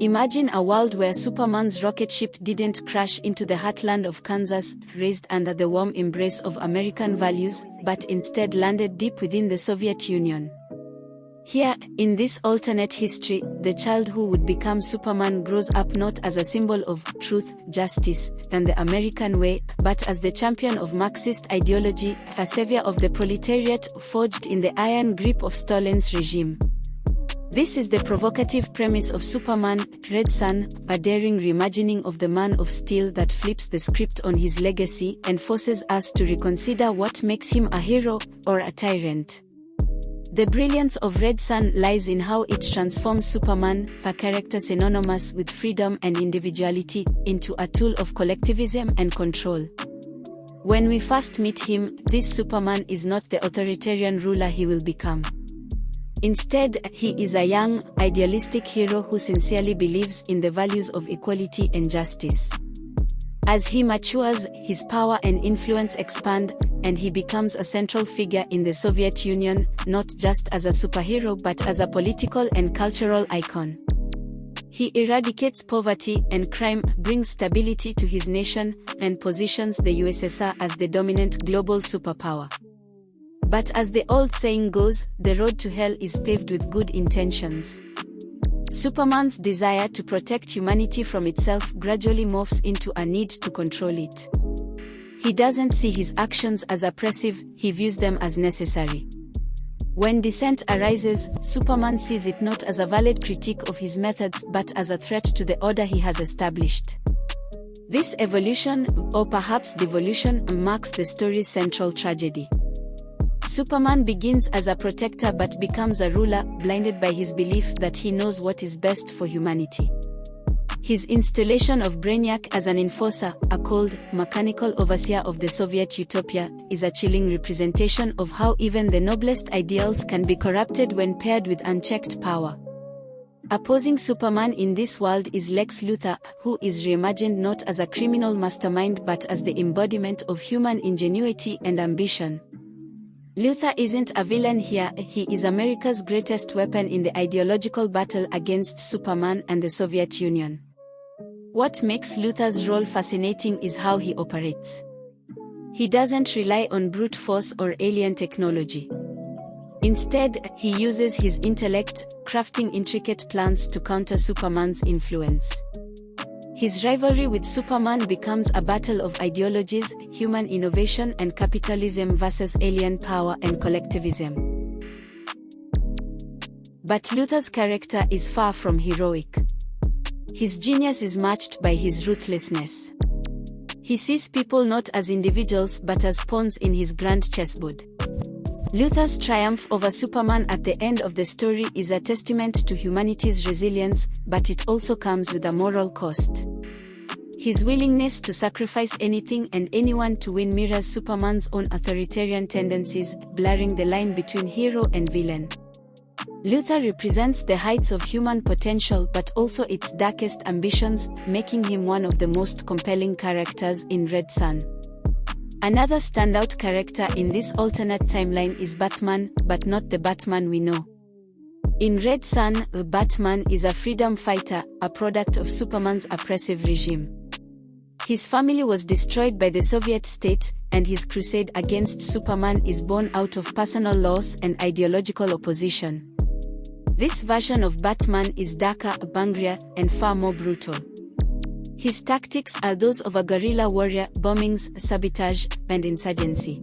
Imagine a world where Superman's rocket ship didn't crash into the heartland of Kansas, raised under the warm embrace of American values, but instead landed deep within the Soviet Union. Here, in this alternate history, the child who would become Superman grows up not as a symbol of truth, justice, and the American way, but as the champion of Marxist ideology, a savior of the proletariat forged in the iron grip of Stalin's regime. This is the provocative premise of Superman, Red Sun, a daring reimagining of the Man of Steel that flips the script on his legacy and forces us to reconsider what makes him a hero or a tyrant. The brilliance of Red Sun lies in how it transforms Superman, a character synonymous with freedom and individuality, into a tool of collectivism and control. When we first meet him, this Superman is not the authoritarian ruler he will become. Instead, he is a young, idealistic hero who sincerely believes in the values of equality and justice. As he matures, his power and influence expand, and he becomes a central figure in the Soviet Union, not just as a superhero but as a political and cultural icon. He eradicates poverty and crime, brings stability to his nation, and positions the USSR as the dominant global superpower. But as the old saying goes, the road to hell is paved with good intentions. Superman's desire to protect humanity from itself gradually morphs into a need to control it. He doesn't see his actions as oppressive, he views them as necessary. When dissent arises, Superman sees it not as a valid critique of his methods but as a threat to the order he has established. This evolution, or perhaps devolution, marks the story's central tragedy. Superman begins as a protector but becomes a ruler, blinded by his belief that he knows what is best for humanity. His installation of Brainiac as an enforcer, a cold, mechanical overseer of the Soviet utopia, is a chilling representation of how even the noblest ideals can be corrupted when paired with unchecked power. Opposing Superman in this world is Lex Luthor, who is reimagined not as a criminal mastermind but as the embodiment of human ingenuity and ambition. Luthor isn't a villain here, he is America's greatest weapon in the ideological battle against Superman and the Soviet Union. What makes Luthor's role fascinating is how he operates. He doesn't rely on brute force or alien technology. Instead, he uses his intellect, crafting intricate plans to counter Superman's influence. His rivalry with Superman becomes a battle of ideologies, human innovation and capitalism versus alien power and collectivism. But Luthor's character is far from heroic. His genius is matched by his ruthlessness. He sees people not as individuals but as pawns in his grand chessboard. Luthor's triumph over Superman at the end of the story is a testament to humanity's resilience, but it also comes with a moral cost. His willingness to sacrifice anything and anyone to win mirrors Superman's own authoritarian tendencies, blurring the line between hero and villain. Luthor represents the heights of human potential but also its darkest ambitions, making him one of the most compelling characters in Red Sun. Another standout character in this alternate timeline is Batman, but not the Batman we know. In Red Sun, Batman is a freedom fighter, a product of Superman's oppressive regime. His family was destroyed by the Soviet state, and his crusade against Superman is born out of personal loss and ideological opposition. This version of Batman is darker, angrier, and far more brutal. His tactics are those of a guerrilla warrior, bombings, sabotage, and insurgency.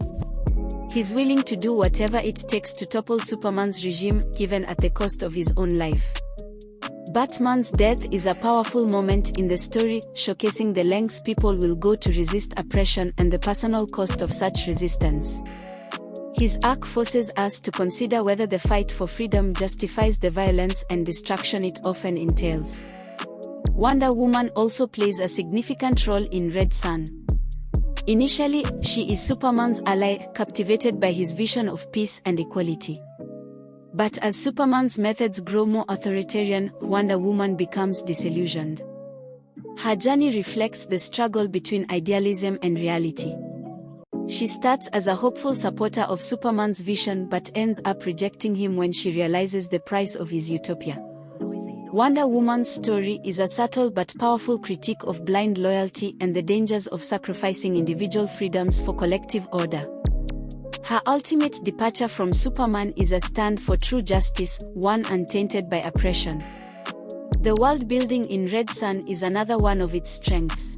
He's willing to do whatever it takes to topple Superman's regime, even at the cost of his own life. Batman's death is a powerful moment in the story, showcasing the lengths people will go to resist oppression and the personal cost of such resistance. His arc forces us to consider whether the fight for freedom justifies the violence and destruction it often entails. Wonder Woman also plays a significant role in Red Sun. Initially, she is Superman's ally, captivated by his vision of peace and equality. But as Superman's methods grow more authoritarian, Wonder Woman becomes disillusioned. Her journey reflects the struggle between idealism and reality. She starts as a hopeful supporter of Superman's vision but ends up rejecting him when she realizes the price of his utopia. Wonder Woman's story is a subtle but powerful critique of blind loyalty and the dangers of sacrificing individual freedoms for collective order. Her ultimate departure from Superman is a stand for true justice, one untainted by oppression. The world-building in Red Sun is another one of its strengths.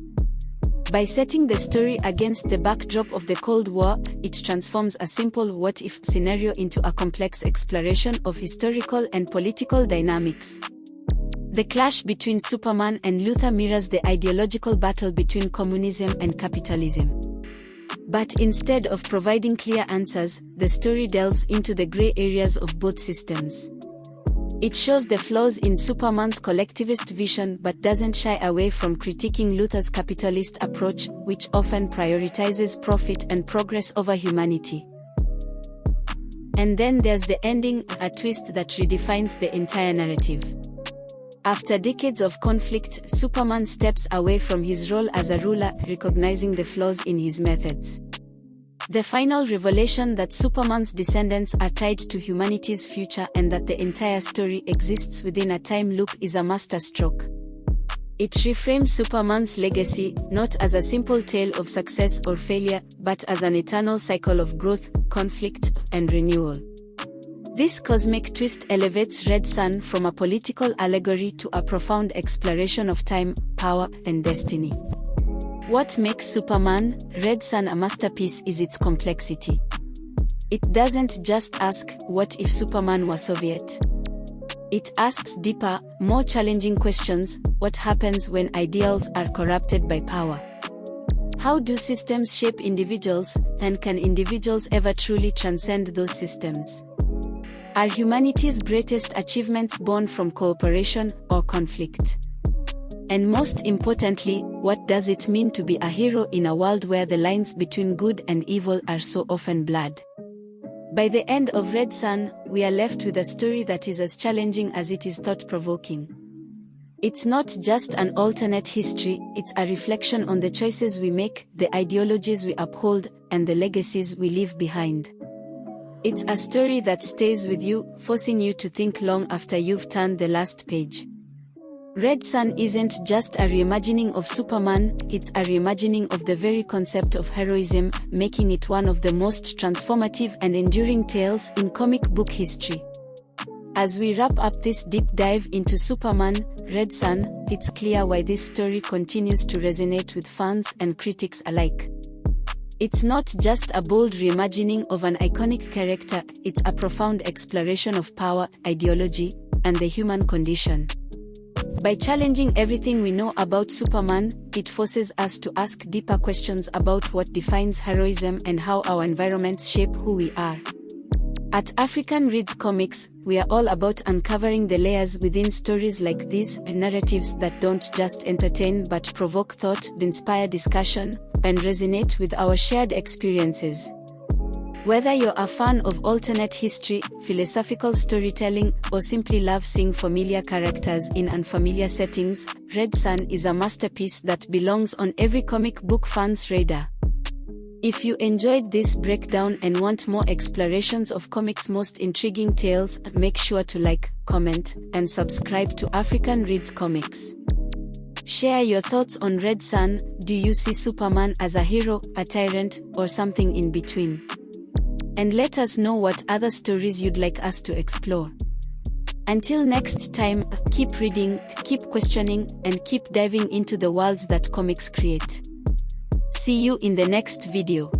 By setting the story against the backdrop of the Cold War, it transforms a simple what-if scenario into a complex exploration of historical and political dynamics. The clash between Superman and Luthor mirrors the ideological battle between communism and capitalism. But instead of providing clear answers, the story delves into the gray areas of both systems. It shows the flaws in Superman's collectivist vision but doesn't shy away from critiquing Luthor's capitalist approach, which often prioritizes profit and progress over humanity. And then there's the ending, a twist that redefines the entire narrative. After decades of conflict, Superman steps away from his role as a ruler, recognizing the flaws in his methods. The final revelation that Superman's descendants are tied to humanity's future and that the entire story exists within a time loop is a masterstroke. It reframes Superman's legacy, not as a simple tale of success or failure, but as an eternal cycle of growth, conflict, and renewal. This cosmic twist elevates Red Sun from a political allegory to a profound exploration of time, power, and destiny. What makes Superman, Red Sun a masterpiece is its complexity. It doesn't just ask, what if Superman was Soviet? It asks deeper, more challenging questions: what happens when ideals are corrupted by power? How do systems shape individuals, and can individuals ever truly transcend those systems? Are humanity's greatest achievements born from cooperation or conflict? And most importantly, what does it mean to be a hero in a world where the lines between good and evil are so often blurred? By the end of Red Sun, we are left with a story that is as challenging as it is thought-provoking. It's not just an alternate history, it's a reflection on the choices we make, the ideologies we uphold, and the legacies we leave behind. It's a story that stays with you, forcing you to think long after you've turned the last page. Red Sun isn't just a reimagining of Superman, it's a reimagining of the very concept of heroism, making it one of the most transformative and enduring tales in comic book history. As we wrap up this deep dive into Superman, Red Sun, it's clear why this story continues to resonate with fans and critics alike. It's not just a bold reimagining of an iconic character, it's a profound exploration of power, ideology, and the human condition. By challenging everything we know about Superman, it forces us to ask deeper questions about what defines heroism and how our environments shape who we are. At African Reads Comics, we are all about uncovering the layers within stories like these, narratives that don't just entertain but provoke thought, inspire discussion, and resonate with our shared experiences. Whether you're a fan of alternate history, philosophical storytelling, or simply love seeing familiar characters in unfamiliar settings, Red Sun is a masterpiece that belongs on every comic book fan's radar. If you enjoyed this breakdown and want more explorations of comics' most intriguing tales, make sure to like, comment, and subscribe to African Reads Comics. Share your thoughts on Red Sun. Do you see Superman as a hero, a tyrant, or something in between? And let us know what other stories you'd like us to explore. Until next time, keep reading, keep questioning, and keep diving into the worlds that comics create. See you in the next video.